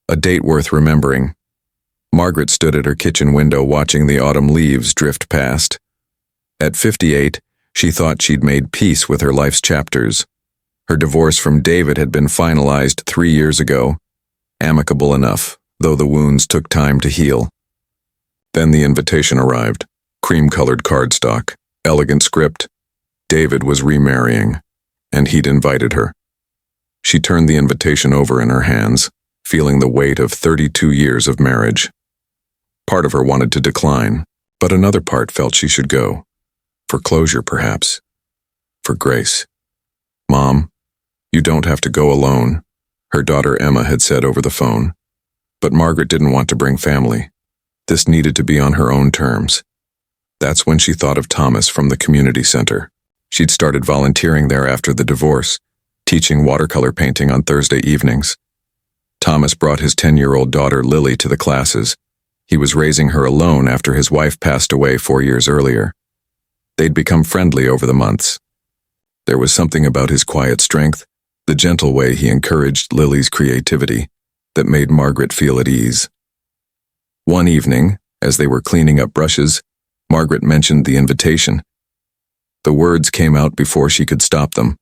A date worth remembering. Margaret stood at her kitchen window watching the autumn leaves drift past. At 58, she thought she'd made peace with her life's chapters. Her divorce from David had been finalized 3 years ago, amicable enough, though the wounds took time to heal. Then the invitation arrived, cream-colored cardstock, elegant script. David was remarrying, and he'd invited her. She turned the invitation over in her hands, feeling the weight of 32 years of marriage. Part of her wanted to decline, but another part felt she should go. For closure, perhaps. For grace. "Mom, you don't have to go alone," her daughter Emma had said over the phone. But Margaret didn't want to bring family. This needed to be on her own terms. That's when she thought of Thomas from the community center. She'd started volunteering there after the divorce, teaching watercolor painting on Thursday evenings. Thomas brought his 10-year-old daughter Lily to the classes. He was raising her alone after his wife passed away 4 years earlier. They'd become friendly over the months. There was something about his quiet strength, the gentle way he encouraged Lily's creativity, that made Margaret feel at ease. One evening, as they were cleaning up brushes, Margaret mentioned the invitation. The words came out before she could stop them.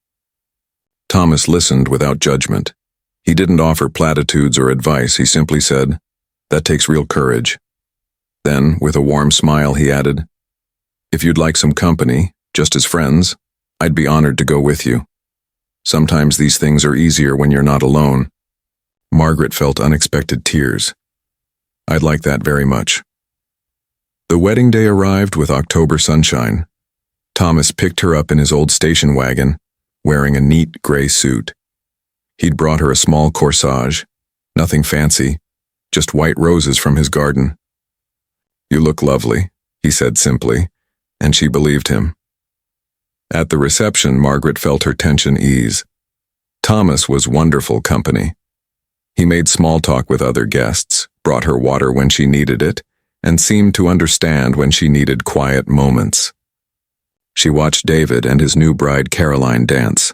Thomas listened without judgment. He didn't offer platitudes or advice, he simply said, "That takes real courage." Then, with a warm smile, he added, "If you'd like some company, just as friends, I'd be honored to go with you. Sometimes these things are easier when you're not alone." Margaret felt unexpected tears. "I'd like that very much." The wedding day arrived with October sunshine. Thomas picked her up in his old station wagon, wearing a neat gray suit. He'd brought her a small corsage, nothing fancy, just white roses from his garden. "You look lovely," he said simply, and she believed him. At the reception, Margaret felt her tension ease. Thomas was wonderful company. He made small talk with other guests, brought her water when she needed it, and seemed to understand when she needed quiet moments. She watched David and his new bride Caroline dance.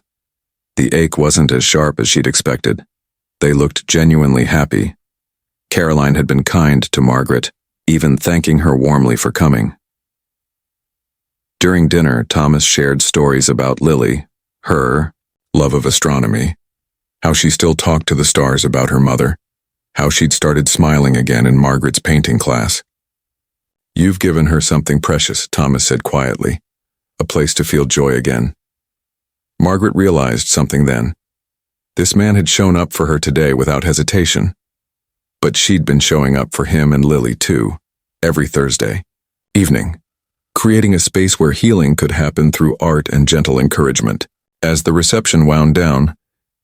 The ache wasn't as sharp as she'd expected. They looked genuinely happy. Caroline had been kind to Margaret, even thanking her warmly for coming. During dinner, Thomas shared stories about Lily, her love of astronomy, how she still talked to the stars about her mother, how she'd started smiling again in Margaret's painting class. "You've given her something precious," Thomas said quietly, "a place to feel joy again." Margaret realized something then. This man had shown up for her today without hesitation. But she'd been showing up for him and Lily too, every Thursday evening, creating a space where healing could happen through art and gentle encouragement. As the reception wound down,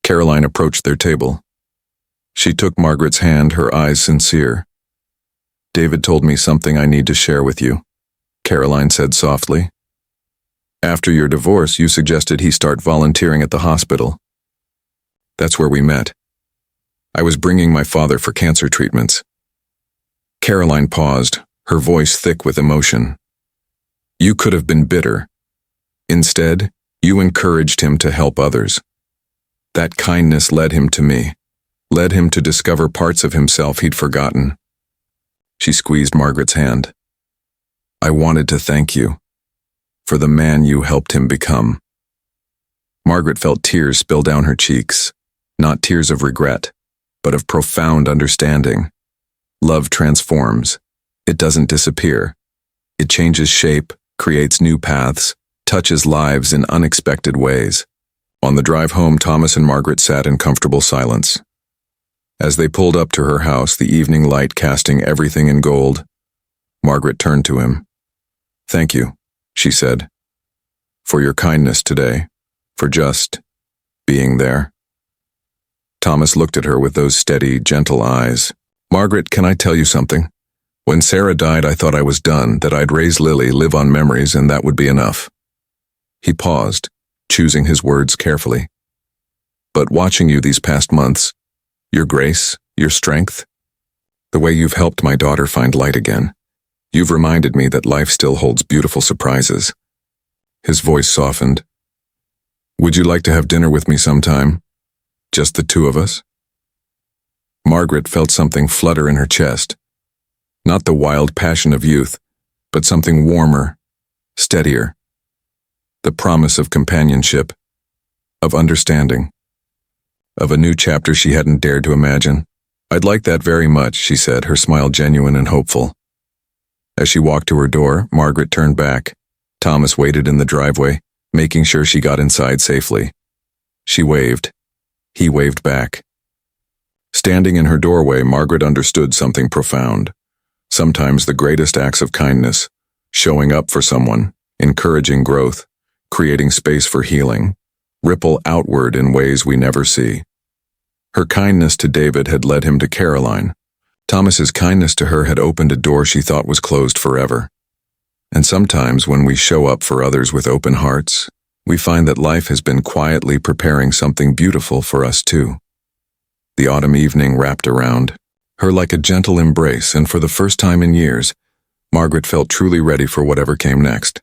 Caroline approached their table. She took Margaret's hand, her eyes sincere. "David told me something I need to share with you," Caroline said softly. "After your divorce, you suggested he start volunteering at the hospital. That's where we met. I was bringing my father for cancer treatments." Caroline paused, her voice thick with emotion. "You could have been bitter. Instead, you encouraged him to help others. That kindness led him to me, led him to discover parts of himself he'd forgotten." She squeezed Margaret's hand. "I wanted to thank you for the man you helped him become." Margaret felt tears spill down her cheeks, not tears of regret, but of profound understanding. Love transforms. It doesn't disappear. It changes shape, creates new paths, touches lives in unexpected ways. On the drive home, Thomas and Margaret sat in comfortable silence. As they pulled up to her house, the evening light casting everything in gold, Margaret turned to him. "Thank you," she said, "for your kindness today, for just being there." Thomas looked at her with those steady, gentle eyes. "Margaret, can I tell you something? When Sarah died, I thought I was done, that I'd raise Lily, live on memories, and that would be enough." He paused, choosing his words carefully. "But watching you these past months, your grace, your strength, the way you've helped my daughter find light again, you've reminded me that life still holds beautiful surprises." His voice softened. "Would you like to have dinner with me sometime? Just the two of us?" Margaret felt something flutter in her chest. Not the wild passion of youth, but something warmer, steadier. The promise of companionship, of understanding, of a new chapter she hadn't dared to imagine. "I'd like that very much," she said, her smile genuine and hopeful. As she walked to her door, Margaret turned back. Thomas waited in the driveway, making sure she got inside safely. She waved. He waved back. Standing in her doorway, Margaret understood something profound. Sometimes the greatest acts of kindness, showing up for someone, encouraging growth, creating space for healing, ripple outward in ways we never see. Her kindness to David had led him to Caroline. Thomas's kindness to her had opened a door she thought was closed forever. And sometimes when we show up for others with open hearts, we find that life has been quietly preparing something beautiful for us too. The autumn evening wrapped around her like a gentle embrace, and for the first time in years, Margaret felt truly ready for whatever came next.